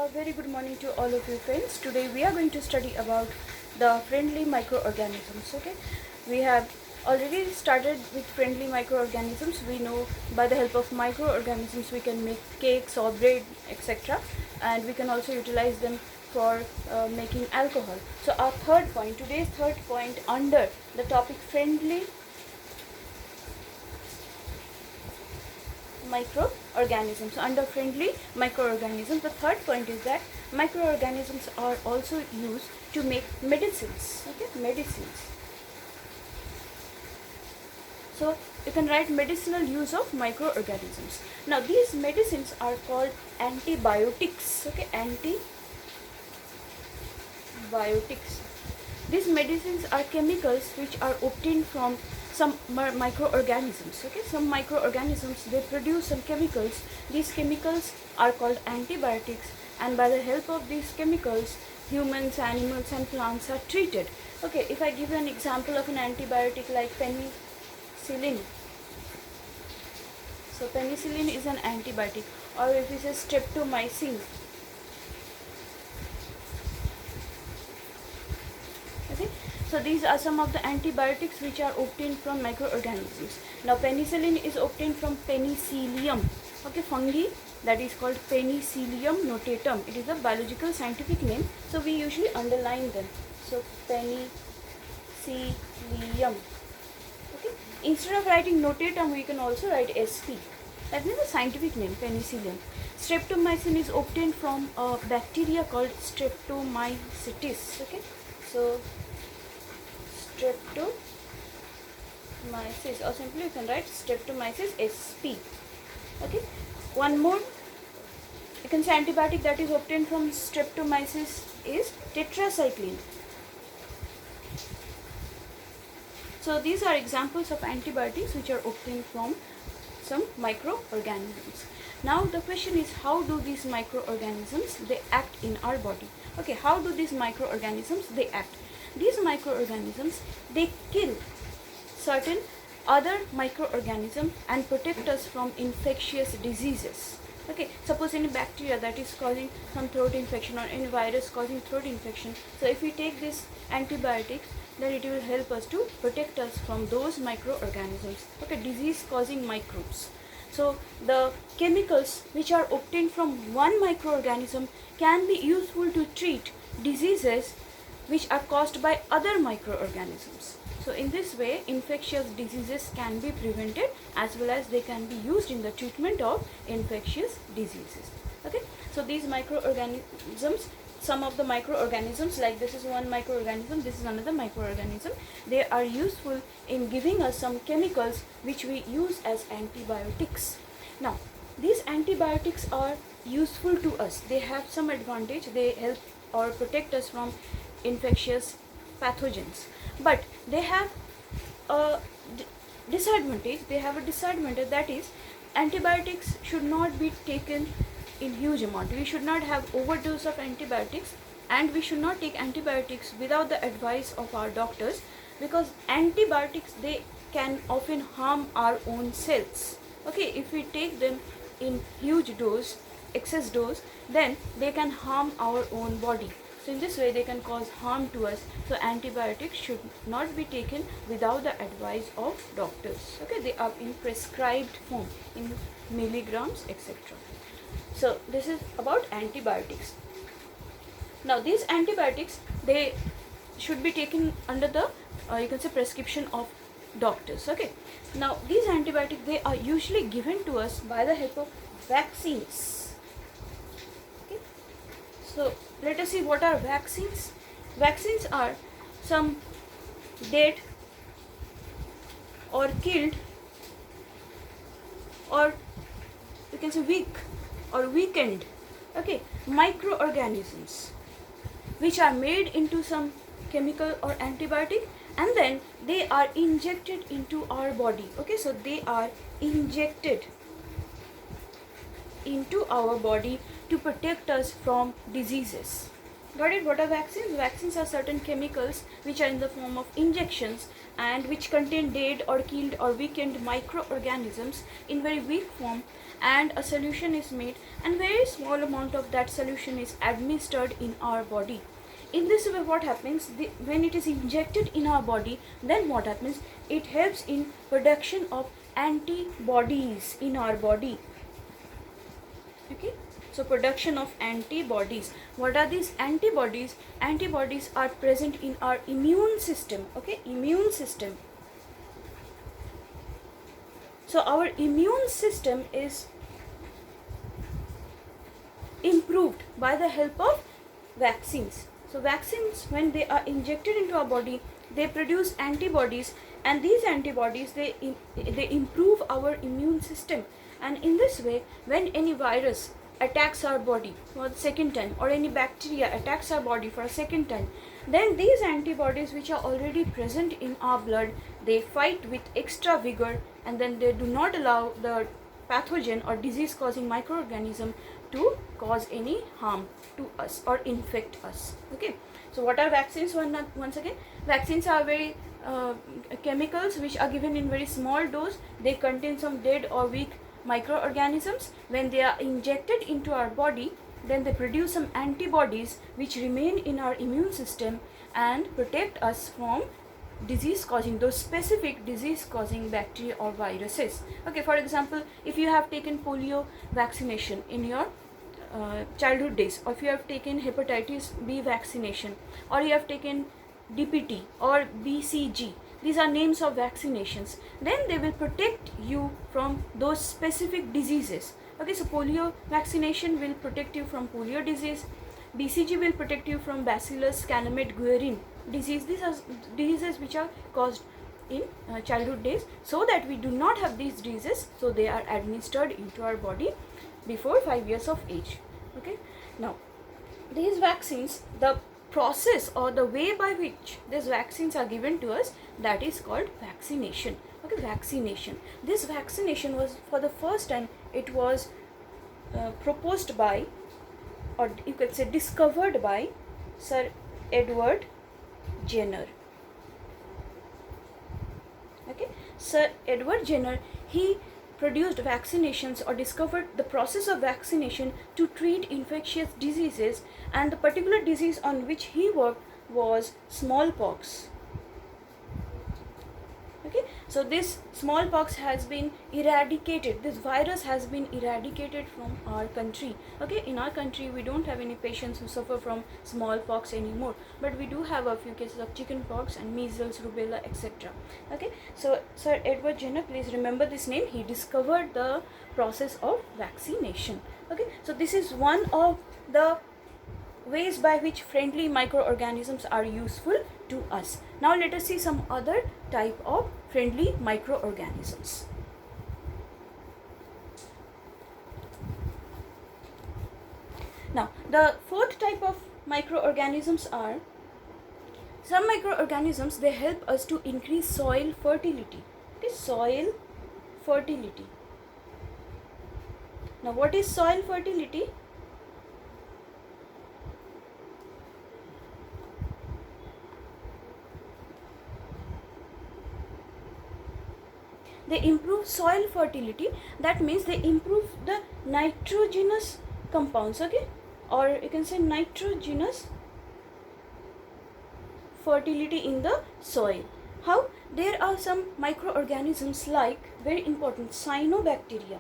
A very good morning to all of you friends. Today we are going to study about the friendly microorganisms. Okay, we have already started with friendly microorganisms. We know by the help of microorganisms we can make cakes or bread, etc., and we can also utilize them for making alcohol. So our today's third point under the topic friendly microorganisms. Under friendly microorganisms, the third point is that microorganisms are also used to make medicines. Okay, medicines. So you can write medicinal use of microorganisms. Now these medicines are called antibiotics. Okay, antibiotics. These medicines are chemicals which are obtained from some microorganisms. Okay, some microorganisms, they produce some chemicals. These chemicals are called antibiotics, and by the help of these chemicals humans, animals and plants are treated. Okay, if I give you an example of an antibiotic like penicillin. So penicillin is an antibiotic, or if we say streptomycin. Okay, so these are some of the antibiotics which are obtained from microorganisms. Now penicillin is obtained from penicillium. Okay, fungi, that is called Penicillium notatum. It is a biological scientific name, so we usually underline them. So penicillium. Okay, instead of writing notatum we can also write SP. That means the scientific name, penicillium. Streptomycin is obtained from a bacteria called Streptomycetes. Okay, so Streptomyces, or simply you can write Streptomyces SP. Okay, one more, you can say antibiotic that is obtained from Streptomyces is tetracycline. So these are examples of antibiotics which are obtained from some microorganisms. Now the question is, how do these microorganisms they act in our body? Okay, how do these microorganisms they act? These microorganisms, they kill certain other microorganisms and protect us from infectious diseases. Okay, suppose any bacteria that is causing some throat infection, or any virus causing throat infection, so if we take this antibiotics, then it will help us to protect us from those microorganisms. Okay, disease causing microbes. So the chemicals which are obtained from one microorganism can be useful to treat diseases which are caused by other microorganisms. So in this way infectious diseases can be prevented, as well as they can be used in the treatment of infectious diseases. Okay, so these microorganisms, some of the microorganisms, like this is one microorganism, this is another microorganism, they are useful in giving us some chemicals which we use as antibiotics. Now these antibiotics are useful to us, they have some advantage, they help or protect us from infectious pathogens, but they have a disadvantage. They have a disadvantage, that is antibiotics should not be taken in huge amount. We should not have overdose of antibiotics, and we should not take antibiotics without the advice of our doctors, because antibiotics, they can often harm our own cells. Okay, if we take them in huge dose, excess dose, then they can harm our own body. So in this way they can cause harm to us. So antibiotics should not be taken without the advice of doctors. Okay, they are in prescribed form, in milligrams, etc. So this is about antibiotics. Now these antibiotics, they should be taken under the you can say prescription of doctors. Okay, now these antibiotics, they are usually given to us by the help of vaccines. Okay, so let us see what are vaccines. Vaccines are some dead or killed, or you can say weak or weakened, okay, microorganisms which are made into some chemical or antibiotic, and then they are injected into our body. Okay, so they are injected into our body to protect us from diseases. Got it? What are vaccines? Vaccines are certain chemicals which are in the form of injections and which contain dead or killed or weakened microorganisms in very weak form, and a solution is made, and very small amount of that solution is administered in our body. In this way, what happens, when it is injected in our body, then what happens, it helps in production of antibodies in our body. Okay, so production of antibodies. What are these antibodies? Antibodies are present in our immune system. Okay, immune system. So our immune system is improved by the help of vaccines. So vaccines, when they are injected into our body, they produce antibodies, and these antibodies, they improve our immune system. And in this way, when any virus attacks our body for the second time, or any bacteria attacks our body for a second time, then these antibodies which are already present in our blood, they fight with extra vigor, and then they do not allow the pathogen or disease causing microorganism to cause any harm to us or infect us. Okay, so what are vaccines? Once again, vaccines are very chemicals which are given in very small dose. They contain some dead or weak microorganisms. When they are injected into our body, then they produce some antibodies which remain in our immune system and protect us from disease causing, those specific disease causing bacteria or viruses. Okay, for example, if you have taken polio vaccination in your childhood days, or if you have taken hepatitis B vaccination, or you have taken DPT or BCG, these are names of vaccinations, then they will protect you from those specific diseases. Okay, so polio vaccination will protect you from polio disease. BCG will protect you from Bacillus calmette-guerin disease. These are diseases which are caused in childhood days, so that we do not have these diseases, so they are administered into our body before 5 years of age. Okay, now these vaccines, the process or the way by which these vaccines are given to us, that is called vaccination. Okay, vaccination. This vaccination was, for the first time, it was proposed by, or you could say discovered by, Sir Edward Jenner. Okay, Sir Edward Jenner, he produced vaccinations or discovered the process of vaccination to treat infectious diseases, and the particular disease on which he worked was smallpox. Okay, so this smallpox has been eradicated, this virus has been eradicated from our country. Okay, in our country we don't have any patients who suffer from smallpox anymore, but we do have a few cases of chickenpox and measles, rubella, etc. Okay, so Sir Edward Jenner, please remember this name, he discovered the process of vaccination. Okay, so this is one of the ways by which friendly microorganisms are useful to us. Now let us see some other type of friendly microorganisms. Now the fourth type of microorganisms are, some microorganisms, they help us to increase soil fertility. Okay, soil fertility. Now what is soil fertility? They improve soil fertility, that means they improve the nitrogenous compounds. Okay, or you can say nitrogenous fertility in the soil. How? There are some microorganisms like, very important, cyanobacteria.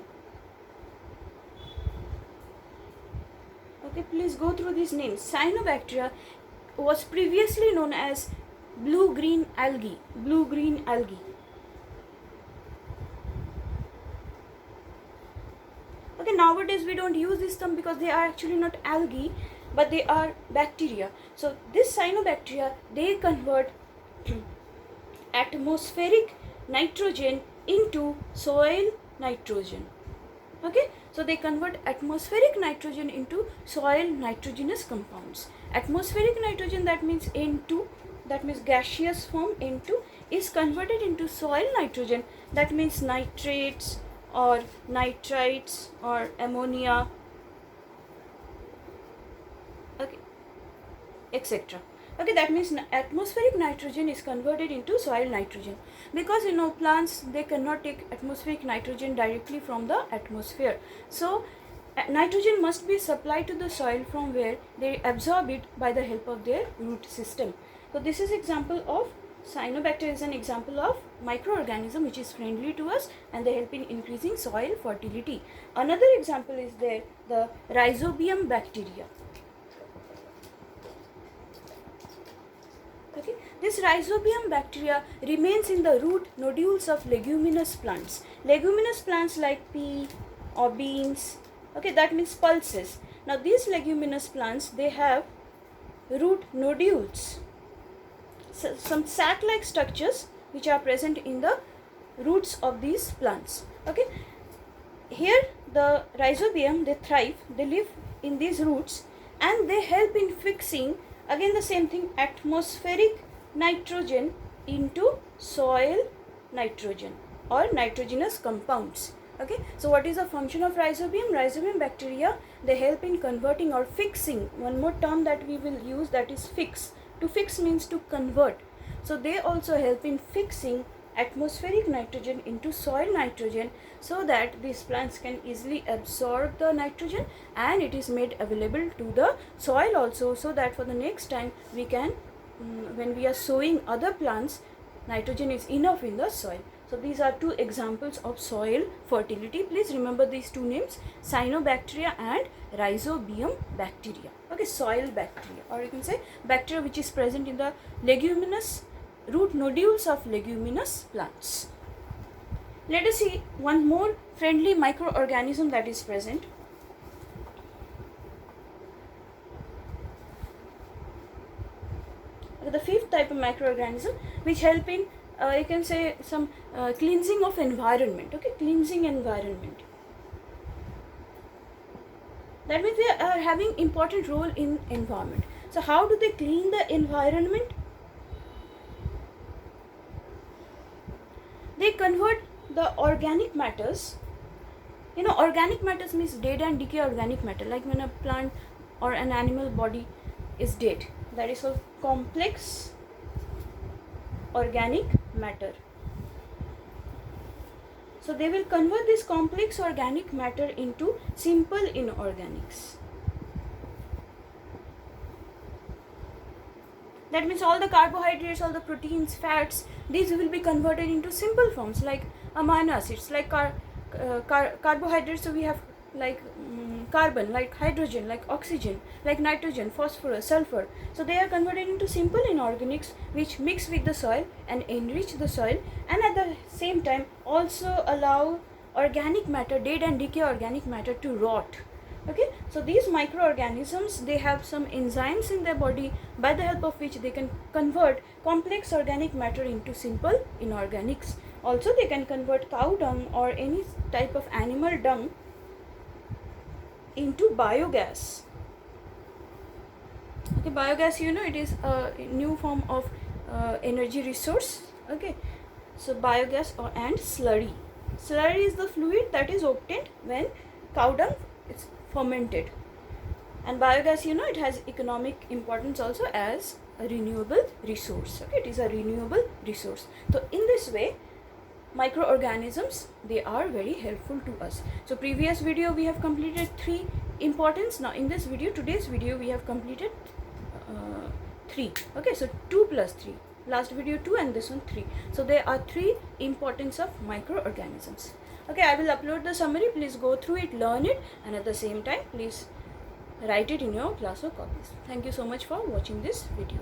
Okay, please go through these names. Cyanobacteria was previously known as blue-green algae. Blue-green algae. Okay, nowadays we don't use this term because they are actually not algae, but they are bacteria. So this cyanobacteria, they convert atmospheric nitrogen into soil nitrogen. Okay, so they convert atmospheric nitrogen into soil nitrogenous compounds. Atmospheric nitrogen, that means N2, that means gaseous form N2, is converted into soil nitrogen, that means nitrates or nitrites or ammonia, okay, etc. Okay, that means atmospheric nitrogen is converted into soil nitrogen, because plants, they cannot take atmospheric nitrogen directly from the atmosphere. So nitrogen must be supplied to the soil from where they absorb it by the help of their root system. So this is example of cyanobacteria, is an example of microorganism which is friendly to us and they help in increasing soil fertility. Another example is there, the rhizobium bacteria. Okay, this rhizobium bacteria remains in the root nodules of leguminous plants. Leguminous plants like pea or beans, okay, that means pulses. Now these leguminous plants, they have root nodules, so some sac-like structures which are present in the roots of these plants. Okay, here the rhizobium, they thrive, they live in these roots, and they help in fixing, again the same thing, atmospheric nitrogen into soil nitrogen or nitrogenous compounds. Okay, so what is the function of rhizobium? Rhizobium bacteria, they help in converting or fixing. One more term that we will use, that is fix. To fix means to convert. So they also help in fixing atmospheric nitrogen into soil nitrogen, so that these plants can easily absorb the nitrogen and it is made available to the soil also, so that for the next time we can, when we are sowing other plants, nitrogen is enough in the soil. So these are two examples of soil fertility. Please remember these two names, cyanobacteria and rhizobium bacteria. Okay, soil bacteria, or you can say bacteria which is present in the leguminous root nodules of leguminous plants. Let us see one more friendly microorganism that is present. The fifth type of microorganism which help in you can say some cleansing of environment. Okay, cleansing environment. That means they are having important role in environment. So how do they clean the environment? They convert the organic matters. Organic matters means dead and decay organic matter, like when a plant or an animal body is dead, that is called complex organic matter. So they will convert this complex organic matter into simple inorganics. That means all the carbohydrates, all the proteins, fats, these will be converted into simple forms like amino acids, like carbohydrates. So we have like carbon, like hydrogen, like oxygen, like nitrogen, phosphorus, sulfur. So they are converted into simple inorganics which mix with the soil and enrich the soil, and at the same time also allow organic matter, dead and decay organic matter, to rot. Okay, so these microorganisms, they have some enzymes in their body by the help of which they can convert complex organic matter into simple inorganics. Also they can convert cow dung or any type of animal dung into biogas. Okay, biogas, it is a new form of energy resource. Okay, so biogas and slurry. Slurry is the fluid that is obtained when cow dung is fermented. And biogas, it has economic importance also as a renewable resource. Okay, it is a renewable resource. So in this way, microorganisms, they are very helpful to us. So previous video we have completed 3 importance. Now in this video, today's video, we have completed 3. Okay, so 2 plus 3. Last video 2 and this one 3. So there are 3 importance of microorganisms. Okay, I will upload the summary. Please go through it, learn it, and at the same time please write it in your class or copies. Thank you so much for watching this video.